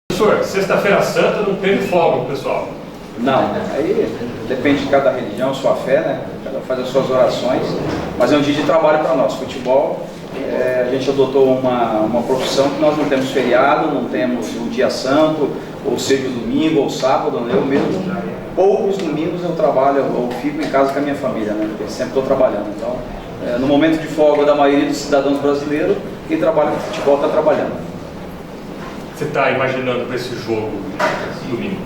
Professor, Sexta-feira Santa não teve folga, pessoal? Não, aí depende de cada religião, sua fé, né? Cada faz as suas orações, mas é um dia de trabalho para nós. Futebol, a gente adotou uma profissão que nós não temos feriado, não temos o dia santo, ou seja, o domingo ou sábado, né? Eu mesmo, poucos domingos eu trabalho, eu fico em casa com a minha família, né? Porque sempre estou trabalhando. Então, no momento de folga da maioria dos cidadãos brasileiros, quem trabalha com futebol está trabalhando. Você está imaginando para esse jogo domingo?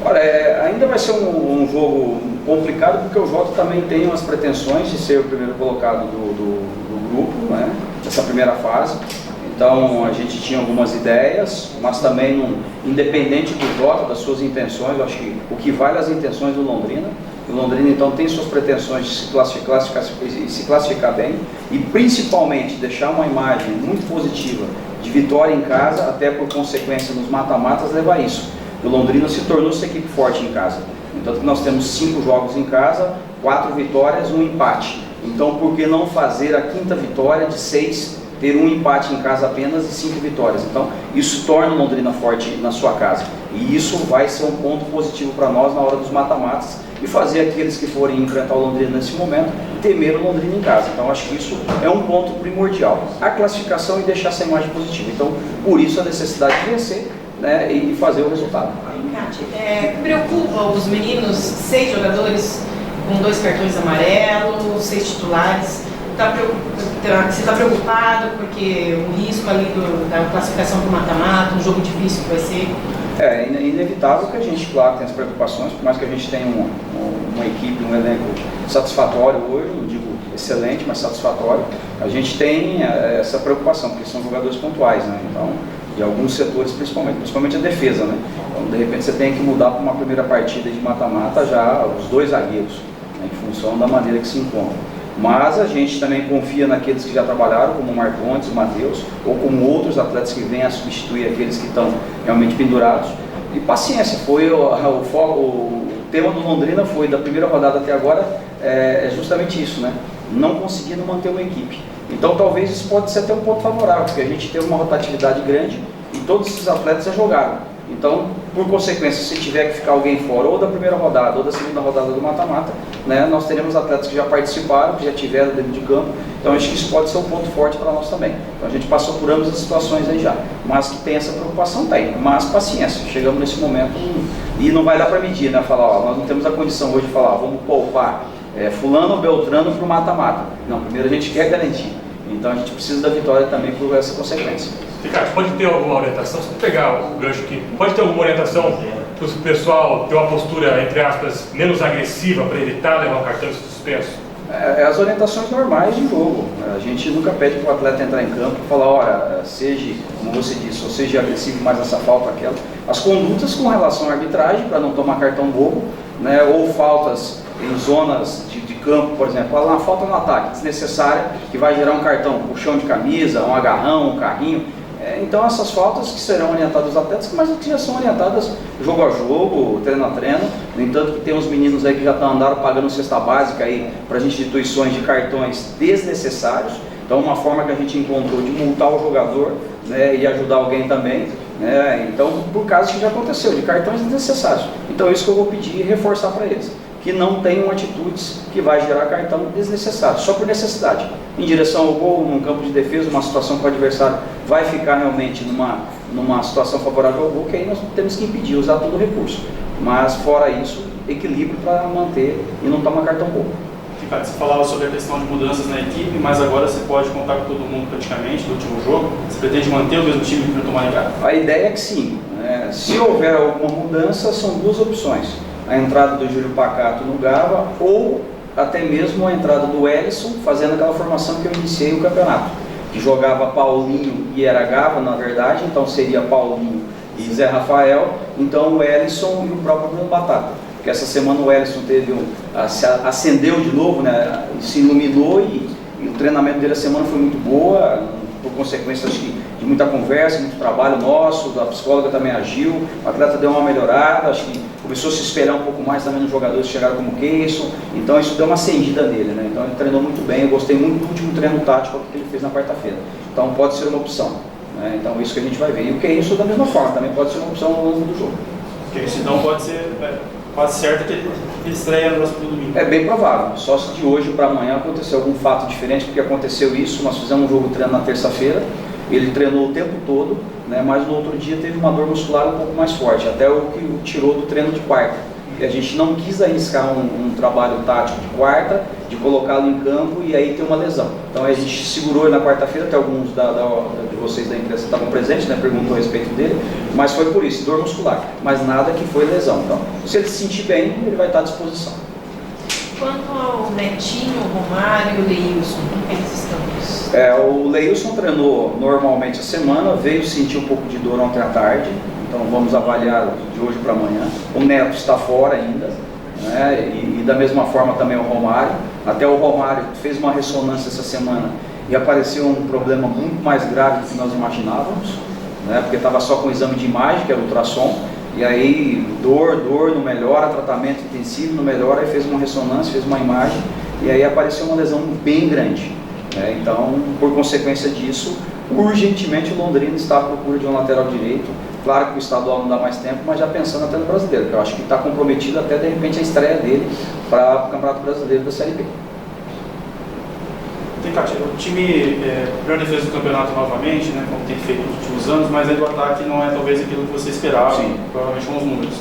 Olha, ainda vai ser um jogo complicado, porque o Jota também tem umas pretensões de ser o primeiro colocado do grupo, né, dessa primeira fase. Então a gente tinha algumas ideias, mas também, independente do Jota, das suas intenções, eu acho que o que vale as intenções do Londrina. O Londrina então tem suas pretensões de se classificar bem e principalmente deixar uma imagem muito positiva de vitória em casa, até por consequência nos mata-matas levar isso. O Londrina se tornou essa equipe forte em casa. Então nós temos 5 jogos em casa, 4 vitórias, 1 empate. Então por que não fazer a 5ª vitória de 6, ter 1 empate em casa apenas e 5 vitórias? Então isso torna o Londrina forte na sua casa. E isso vai ser um ponto positivo para nós na hora dos mata-matas e fazer aqueles que forem enfrentar o Londrina nesse momento temer o Londrina em casa. Então acho que isso é um ponto primordial. A classificação e deixar essa imagem positiva. Então por isso a necessidade de vencer, né, e fazer o resultado. Preocupa os meninos, 6 jogadores com 2 cartões amarelos, 6 titulares. Você está preocupado porque o risco ali da classificação para o mata-mata, um jogo difícil que vai ser? É inevitável que a gente, claro, tenha as preocupações, por mais que a gente tenha uma equipe, um elenco satisfatório hoje, não digo excelente, mas satisfatório, a gente tem essa preocupação, porque são jogadores pontuais, né? Então, de alguns setores principalmente a defesa, né? Então, de repente você tem que mudar para uma primeira partida de mata-mata já os 2 zagueiros, né, em função da maneira que se encontram. Mas a gente também confia naqueles que já trabalharam, como o Marcondes, o Matheus, ou como outros atletas que vêm a substituir aqueles que estão realmente pendurados. E paciência, foi o tema do Londrina foi, da primeira rodada até agora, é justamente isso, né? Não conseguindo manter uma equipe. Então talvez isso pode ser até um ponto favorável, porque a gente teve uma rotatividade grande e todos esses atletas já jogaram. Então, por consequência, se tiver que ficar alguém fora ou da primeira rodada ou da segunda rodada do mata-mata, né, nós teremos atletas que já participaram, que já tiveram dentro de campo. Então acho que isso pode ser um ponto forte para nós também. Então a gente passou por ambas as situações aí já. Mas que tem essa preocupação, tem. Mas paciência, chegamos nesse momento e não vai dar para medir, né? Falar, ó, nós não temos a condição hoje de falar, vamos poupar fulano ou beltrano para o mata-mata. Não, primeiro a gente quer garantir. Então a gente precisa da vitória também por essa consequência. Ricardo, pode ter alguma orientação, se você pegar o gancho aqui, pode ter alguma orientação para o pessoal ter uma postura, entre aspas, menos agressiva para evitar levar um cartão de suspenso? As orientações normais de jogo. A gente nunca pede para o atleta entrar em campo e falar, olha, seja, como você disse, ou seja agressivo mais essa falta, aquela. As condutas com relação à arbitragem, para não tomar cartão bobo, né, ou faltas em zonas de campo, por exemplo, uma falta no ataque desnecessária, que vai gerar um cartão, puxão de camisa, um agarrão, um carrinho. Então essas faltas que serão orientadas aos atletas, mas que já são orientadas jogo a jogo, treino a treino. No entanto, que tem uns meninos aí que já andaram pagando cesta básica aí para as instituições de cartões desnecessários. Então uma forma que a gente encontrou de multar o jogador, né, e ajudar alguém também, né, então por casos que já aconteceu, de cartões desnecessários. Então isso que eu vou pedir e reforçar para eles, que não tenham atitudes que vai gerar cartão desnecessário, só por necessidade. Em direção ao gol, num campo de defesa, uma situação que o adversário vai ficar realmente numa situação favorável ao gol, que aí nós temos que impedir, usar todo o recurso. Mas fora isso, equilíbrio para manter e não tomar cartão bobo. Ricardo, você falava sobre a questão de mudanças na equipe, mas agora você pode contar com todo mundo praticamente do último jogo. Você pretende manter o mesmo time que enfrentou o Maringá? A ideia é que sim. Se houver alguma mudança, são 2 opções. A entrada do Júlio Pacato no Gava ou até mesmo a entrada do Ellison, fazendo aquela formação que eu iniciei o campeonato, que jogava Paulinho e era Gava, na verdade, então seria Paulinho e Zé Rafael, então o Ellison e o próprio Bruno Batata. Porque essa semana o Ellison acendeu de novo, né, se iluminou e o treinamento dele a semana foi muito boa, por consequência acho que de muita conversa, muito trabalho nosso, a psicóloga também agiu, o atleta deu uma melhorada, acho que começou a se espelhar um pouco mais também nos jogadores que chegaram como Keyson, então isso deu uma acendida nele, né? Então ele treinou muito bem, eu gostei muito do último treino tático que ele fez na quarta-feira, então pode ser uma opção, né? Então isso que a gente vai ver, e o Keyson da mesma forma, também pode ser uma opção ao longo do jogo. Keyson então pode ser quase certo que ele estreia no próximo domingo. É bem provável, só se de hoje para amanhã acontecer algum fato diferente, porque aconteceu isso, nós fizemos um jogo treino na terça-feira, ele treinou o tempo todo, né, mas no outro dia teve uma dor muscular um pouco mais forte, até o que o tirou do treino de quarta. E a gente não quis arriscar um trabalho tático de quarta, de colocá-lo em campo e aí ter uma lesão. Então a gente segurou ele na quarta-feira, até alguns de vocês da imprensa estavam presentes, né, perguntou a respeito dele, mas foi por isso, dor muscular, mas nada que foi lesão. Então, se ele se sentir bem, ele vai estar à disposição. Quanto ao Netinho, o Romário e o Leilson, como eles estão? O Leilson treinou normalmente a semana, veio sentir um pouco de dor ontem à tarde, então vamos avaliar de hoje para amanhã. O Neto está fora ainda, né? E da mesma forma também o Romário. Até o Romário fez uma ressonância essa semana e apareceu um problema muito mais grave do que nós imaginávamos, né? Porque estava só com o exame de imagem, que era o ultrassom. E aí, dor não melhora, tratamento intensivo não melhora, aí fez uma ressonância, fez uma imagem, e aí apareceu uma lesão bem grande. Né? Então, por consequência disso, urgentemente o Londrina está à procura de um lateral direito. Claro que o estadual não dá mais tempo, mas já pensando até no brasileiro, que eu acho que está comprometido até de repente a estreia dele para o Campeonato Brasileiro da Série B. Tem, Kátia, o time melhor defesa do campeonato novamente, né, como tem feito nos últimos anos, mas aí o ataque não é talvez aquilo que você esperava, Sim. provavelmente com os números.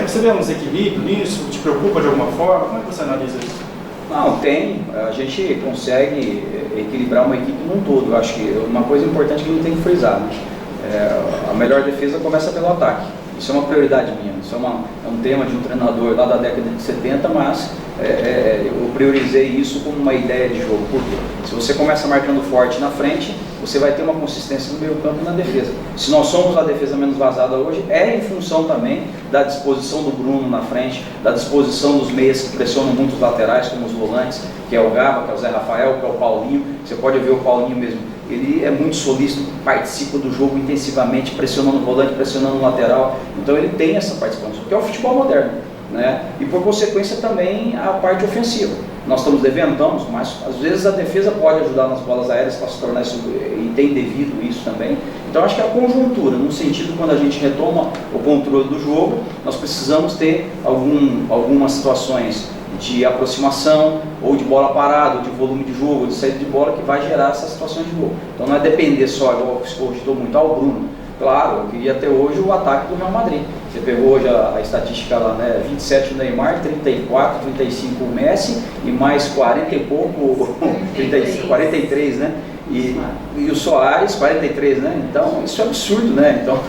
Você vê um desequilíbrio nisso? Te preocupa de alguma forma? Como é que você analisa isso? Não, tem. A gente consegue equilibrar uma equipe num todo. Eu acho que uma coisa importante que a gente tem que frisar, né? A melhor defesa começa pelo ataque. Isso é uma prioridade minha. Isso é um tema de um treinador lá da década de 70, mas eu priorizei isso como uma ideia de jogo. Por quê? Se você começa marcando forte na frente, você vai ter uma consistência no meio campo e na defesa. Se nós somos a defesa menos vazada hoje, é em função também da disposição do Bruno na frente, da disposição dos meias que pressionam muito os laterais, como os volantes, que é o Gaba, que é o Zé Rafael, que é o Paulinho. Você pode ver o Paulinho mesmo. Ele é muito solícito, participa do jogo intensivamente, pressionando o volante, pressionando o lateral. Então ele tem essa participação, que é o futebol moderno, né? E por consequência também a parte ofensiva. Nós estamos devendo, mas às vezes a defesa pode ajudar nas bolas aéreas para se tornar isso, e tem devido isso também. Então acho que a conjuntura, no sentido quando a gente retoma o controle do jogo, nós precisamos ter algumas situações de aproximação, ou de bola parada, ou de volume de jogo, ou de saída de bola, que vai gerar essas situações de gol. Então não é depender só, igual eu estou muito ao Bruno. Claro, eu queria ter hoje o ataque do Real Madrid. Você pegou hoje a estatística lá, né? 27 o Neymar, 34, 35 o Messi e mais 40 e pouco, 43, né? E o Soares, 43, né? Então isso é absurdo, né? Então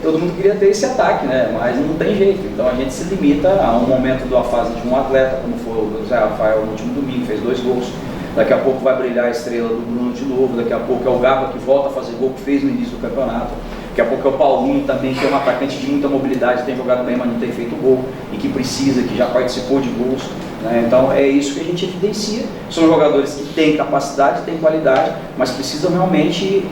todo mundo queria ter esse ataque, né? Mas não tem jeito. Então a gente se limita a um momento da fase de um atleta, como foi o Zé Rafael no último domingo, fez 2 gols. Daqui a pouco vai brilhar a estrela do Bruno de novo, daqui a pouco é o Gaba que volta a fazer gol, que fez no início do campeonato. Daqui a pouco é o Paulinho também, que é um atacante de muita mobilidade, tem jogado bem, mas não tem feito gol, e que precisa, que já participou de gols. Né? Então é isso que a gente evidencia. São jogadores que têm capacidade, têm qualidade, mas precisam realmente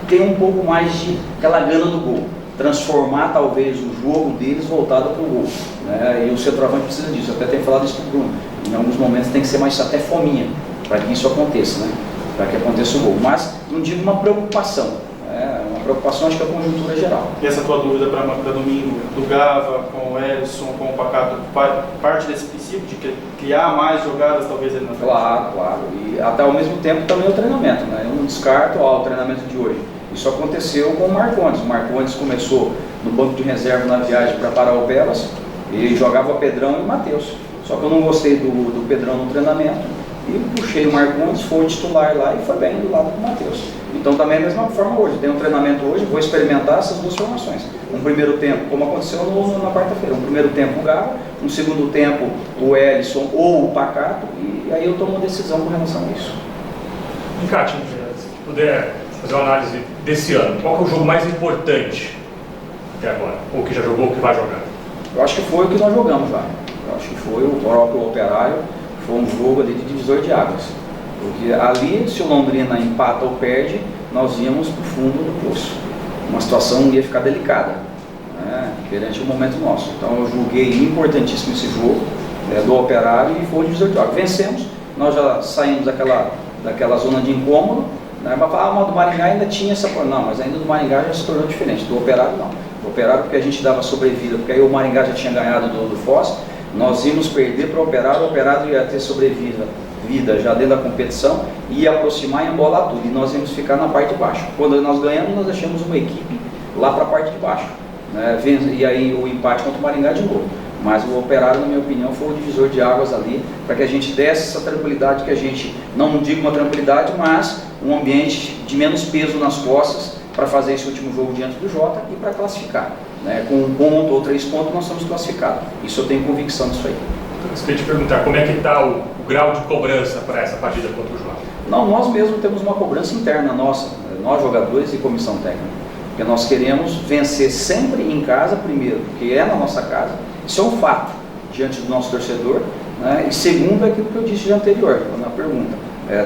ter um pouco mais de aquela gana do gol. Transformar talvez o jogo deles voltado para o gol. Né? E o centroavante precisa disso, eu até tenho falado isso para o Bruno. Em alguns momentos tem que ser mais até fominha, para que isso aconteça, né? Para que aconteça o gol. Mas não digo uma preocupação, uma preocupação acho que é a conjuntura geral. E essa tua dúvida para domingo, do Gava, com o Ellison, com o Pacato, parte desse princípio de criar mais jogadas talvez ele na frente? Claro. E até ao mesmo tempo também o treinamento, né? Eu não descarto o treinamento de hoje. Isso aconteceu com o Marcondes. O Marcondes começou no banco de reserva na viagem para Parauapebas e jogava Pedrão e Matheus. Só que eu não gostei do Pedrão no treinamento e puxei o Marcondes, foi o titular lá e foi bem do lado do Matheus. Então também é a mesma forma hoje, tem um treinamento hoje, vou experimentar essas duas formações. Um primeiro tempo, como aconteceu na quarta-feira, um primeiro tempo o Gava, um segundo tempo o Ellison ou o Pacato, e aí eu tomo uma decisão com relação a isso. Cátia, se puder fazer uma análise desse ano, qual é o jogo mais importante até agora? Ou que já jogou, ou que vai jogar? Eu acho que foi o que nós jogamos lá. Eu acho que foi o próprio Operário. Foi um jogo ali de divisor de águas, porque ali, se o Londrina empata ou perde, nós íamos para o fundo do poço. Uma situação ia ficar delicada, né? perante o momento nosso. Então eu julguei importantíssimo esse jogo do Operário e foi o divisor de águas. Vencemos, nós já saímos daquela zona de incômodo, né? Mas do Maringá ainda tinha essa... Não, mas ainda do Maringá já se tornou diferente, do Operário não. Do Operário porque a gente dava sobrevida, porque aí o Maringá já tinha ganhado do Foz, nós íamos perder para o Operário ia ter sobrevida já dentro da competição, ia aproximar e embolar tudo, e nós íamos ficar na parte de baixo. Quando nós ganhamos, nós deixamos uma equipe lá para a parte de baixo, né? E aí o empate contra o Maringá de novo. Mas o Operário, na minha opinião, foi o divisor de águas ali, para que a gente desse essa tranquilidade, que a gente, não digo uma tranquilidade, mas um ambiente de menos peso nas costas, para fazer esse último jogo diante do Jota e para classificar, né? Com 1 ponto ou 3 pontos nós estamos classificados. Isso eu tenho convicção disso aí. Eu queria te perguntar, como é que está o grau de cobrança para essa partida contra o Jota? Não, nós mesmos temos uma cobrança interna nossa, nós jogadores e comissão técnica, porque nós queremos vencer sempre em casa primeiro, porque é na nossa casa, isso é um fato diante do nosso torcedor, né? E segundo é aquilo que eu disse anterior, na pergunta,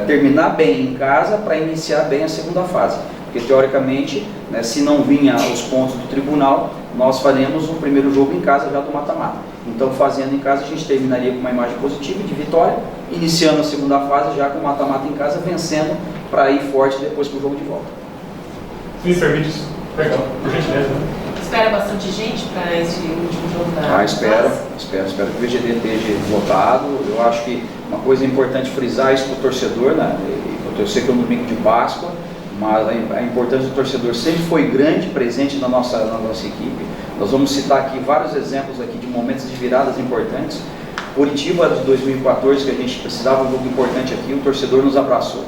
terminar bem em casa para iniciar bem a segunda fase, porque teoricamente, né, se não vinha os pontos do tribunal, nós faremos o primeiro jogo em casa já do mata-mata. Então, fazendo em casa, a gente terminaria com uma imagem positiva de vitória, iniciando a segunda fase já com o mata-mata em casa, vencendo para ir forte depois para o jogo de volta. Se me permite, perdão, por gentileza. Espera bastante gente para esse último jogo da espero que o VGD esteja lotado. Eu acho que uma coisa importante frisar isso para o torcedor, né? Eu sei que é um domingo de Páscoa, mas a importância do torcedor sempre foi grande, presente na nossa equipe. Nós vamos citar aqui vários exemplos aqui de momentos de viradas importantes. Curitiba de 2014, que a gente precisava de um jogo importante aqui, o torcedor nos abraçou,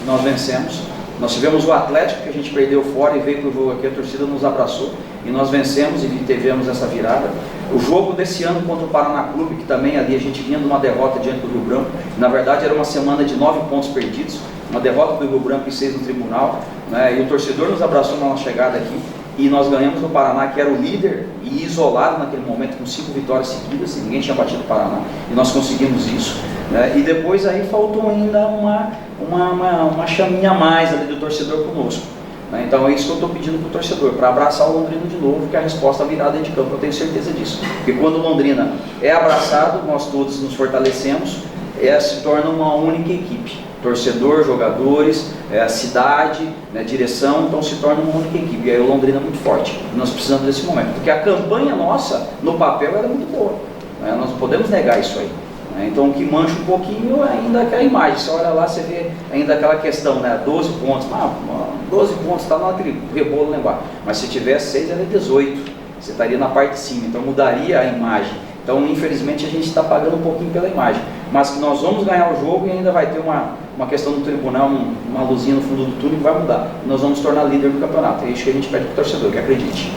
nós vencemos. Nós tivemos o Atlético, que a gente perdeu fora e veio para o jogo aqui, a torcida nos abraçou e nós vencemos e tivemos essa virada. O jogo desse ano contra o Paraná Clube, que também ali a gente vinha de uma derrota diante do Rio Branco, na verdade era uma semana de 9 pontos perdidos, uma derrota do Rio Branco e 6 no tribunal, né? E o torcedor nos abraçou na nossa chegada aqui e nós ganhamos no Paraná, que era o líder e isolado naquele momento, com 5 vitórias seguidas, ninguém tinha batido o Paraná, e nós conseguimos isso, né? E depois aí faltou ainda uma chaminha a mais ali do torcedor conosco, né? Então é isso que eu estou pedindo para o torcedor, para abraçar o Londrina de novo, que a resposta virá dentro de campo, eu tenho certeza disso, porque quando o Londrina é abraçado, nós todos nos fortalecemos, se torna uma única equipe. Torcedor, jogadores, a cidade, né, direção, então se torna uma única equipe. E aí o Londrina é muito forte. E nós precisamos desse momento, porque a campanha nossa, no papel, era muito boa, né? Nós não podemos negar isso aí, né? Então o que mancha um pouquinho ainda é aquela imagem. Você olha lá, você vê ainda aquela questão, né? 12 pontos, 12 pontos, está naquele rebolo lá embaixo. Mas se tivesse 6, era 18. Você estaria na parte de cima, então mudaria a imagem. Então, infelizmente, a gente está pagando um pouquinho pela imagem. Mas que nós vamos ganhar o jogo e ainda vai ter uma questão do tribunal, uma luzinha no fundo do túnel que vai mudar. Nós vamos tornar líder do campeonato. É isso que a gente pede para o torcedor, que acredite.